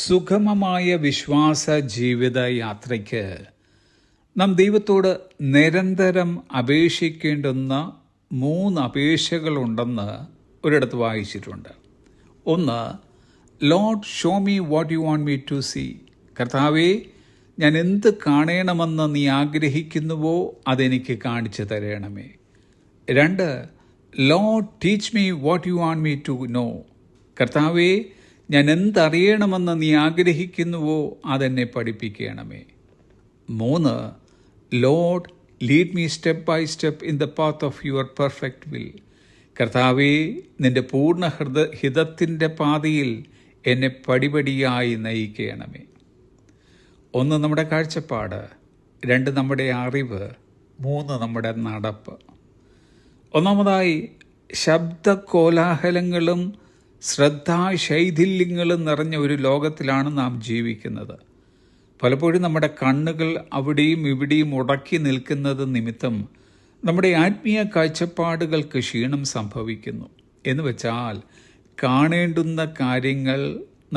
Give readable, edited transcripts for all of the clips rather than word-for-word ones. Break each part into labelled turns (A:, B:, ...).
A: സുഗമമായ വിശ്വാസ ജീവിത യാത്രയ്ക്ക് നാം ദൈവത്തോട് നിരന്തരം അപേക്ഷിക്കേണ്ടുന്ന 3 അപേക്ഷകളുണ്ടെന്ന് ഒരിടത്ത് വായിച്ചിട്ടുണ്ട്. ഒന്ന്, lord show me what you want me to see. കർത്താവേ, ഞാൻ എന്ത് കാണണമെന്ന് നീ ആഗ്രഹിക്കുന്നുവോ അതെനിക്ക് കാണിച്ചു തരണമേ. 2, lord teach me what you want me to know. കർത്താവേ, ഞാൻ എന്തറിയണമെന്ന് നീ ആഗ്രഹിക്കുന്നുവോ അതെന്നെ പഠിപ്പിക്കണമേ. 3, lord lead me step by step in the path of your perfect will. കർത്താവേ, നിന്റെ പൂർണ്ണ ഹിതത്തിൻ്റെ പാതയിൽ എന്നെ പടിപടിയായി നയിക്കണമേ. 1, നമ്മുടെ കാഴ്ചപ്പാട്. 2, നമ്മുടെ അറിവ്. 3, നമ്മുടെ നടപ്പ്. ഒന്നാമതായി, ശബ്ദകോലാഹലങ്ങളും ശ്രദ്ധാശൈഥില്യങ്ങളും നിറഞ്ഞ ഒരു ലോകത്തിലാണ് നാം ജീവിക്കുന്നത്. പലപ്പോഴും നമ്മുടെ കണ്ണുകൾ അവിടെയും ഇവിടെയും ഉടക്കി നിൽക്കുന്നത് നിമിത്തം നമ്മുടെ ആത്മീയ കാഴ്ചപ്പാടുകൾക്ക് ക്ഷീണം സംഭവിക്കുന്നു. എന്ന് വെച്ചാൽ കാണേണ്ടുന്ന കാര്യങ്ങൾ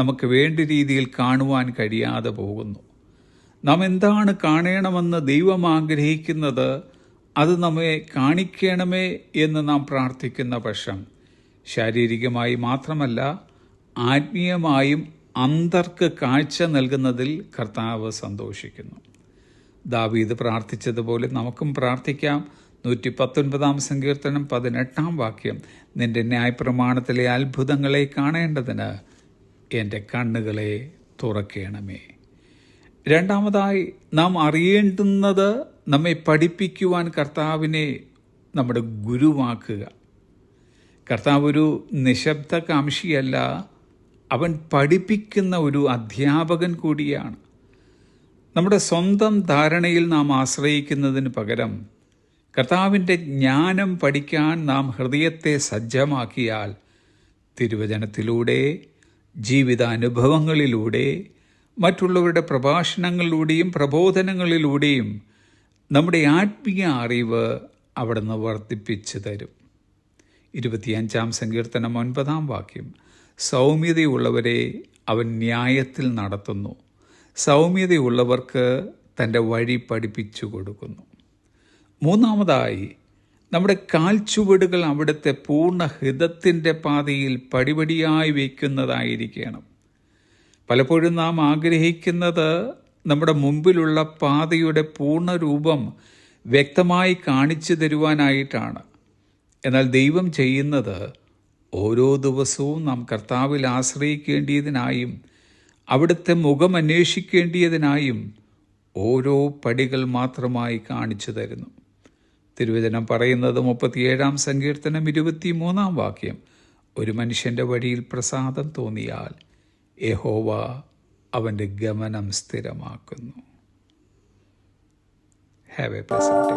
A: നമുക്ക് വേണ്ട രീതിയിൽ കാണുവാൻ കഴിയാതെ പോകുന്നു. നാം എന്താണ് കാണണമെന്ന് ദൈവം ആഗ്രഹിക്കുന്നത് അത് നമ്മെ കാണിക്കണമേ എന്ന് നാം പ്രാർത്ഥിക്കുന്ന പക്ഷം ശാരീരികമായി മാത്രമല്ല ആത്മീയമായും അന്തർക്ക് കാഴ്ച നൽകുന്നതിൽ കർത്താവ് സന്തോഷിക്കുന്നു. ദാവീദ് പ്രാർത്ഥിച്ചതുപോലെ നമുക്കും പ്രാർത്ഥിക്കാം. 119 സങ്കീർത്തനം 18 വാക്യം, നിന്റെ ന്യായപ്രമാണത്തിലെ അത്ഭുതങ്ങളെ കാണേണ്ടതിന് എൻ്റെ കണ്ണുകളെ തുറക്കണമേ. രണ്ടാമതായി, നാം അറിയേണ്ടുന്നത് നമ്മെ പഠിപ്പിക്കുവാൻ കർത്താവിനെ നമ്മുടെ ഗുരുവാക്കുക. കർത്താവ് ഒരു നിശബ്ദ കാംക്ഷിയല്ല, അവൻ പഠിപ്പിക്കുന്ന ഒരു അധ്യാപകൻ കൂടിയാണ്. നമ്മുടെ സ്വന്തം ധാരണയിൽ നാം ആശ്രയിക്കുന്നതിന് പകരം കർത്താവിൻ്റെ ജ്ഞാനം പഠിക്കാൻ നാം ഹൃദയത്തെ സജ്ജമാക്കിയാൽ തിരുവചനത്തിലൂടെ, ജീവിതാനുഭവങ്ങളിലൂടെ, മറ്റുള്ളവരുടെ പ്രഭാഷണങ്ങളിലൂടെയും പ്രബോധനങ്ങളിലൂടെയും നമ്മുടെ ആത്മീയ അറിവ് അവിടുന്ന് വർദ്ധിപ്പിച്ചു തരും. 25 സങ്കീർത്തനം 9 വാക്യം, സൗമ്യതയുള്ളവരെ അവൻ ന്യായത്തിൽ നടത്തുന്നു, സൗമ്യതയുള്ളവർക്ക് തൻ്റെ വഴി പഠിപ്പിച്ചു കൊടുക്കുന്നു. മൂന്നാമതായി, നമ്മുടെ കാൽച്ചുവടുകൾ അവിടുത്തെ പൂർണ്ണ ഹിതത്തിൻ്റെ പാതയിൽ പടിപടിയായി വയ്ക്കുന്നതായിരിക്കണം. പലപ്പോഴും നാം ആഗ്രഹിക്കുന്നത് നമ്മുടെ മുമ്പിലുള്ള പാതയുടെ പൂർണ്ണ രൂപം വ്യക്തമായി കാണിച്ചു തരുവാനായിട്ടാണ്. എന്നാൽ ദൈവം ചെയ്യുന്നത് ഓരോ ദിവസവും നാം കർത്താവിൽ ആശ്രയിക്കേണ്ടിയതിനായും അവിടുത്തെ മുഖം അന്വേഷിക്കേണ്ടിയതിനായും ഓരോ പടികൾ മാത്രമായി കാണിച്ചു തരുന്നു. തിരുവചനം പറയുന്നത് 37 സങ്കീർത്തനം 23 വാക്യം, ഒരു മനുഷ്യൻ്റെ വഴിയിൽ പ്രസാദം തോന്നിയാൽ യഹോവ അവൻ്റെ ഗമനം സ്ഥിരമാക്കുന്നു. Have a pleasant day.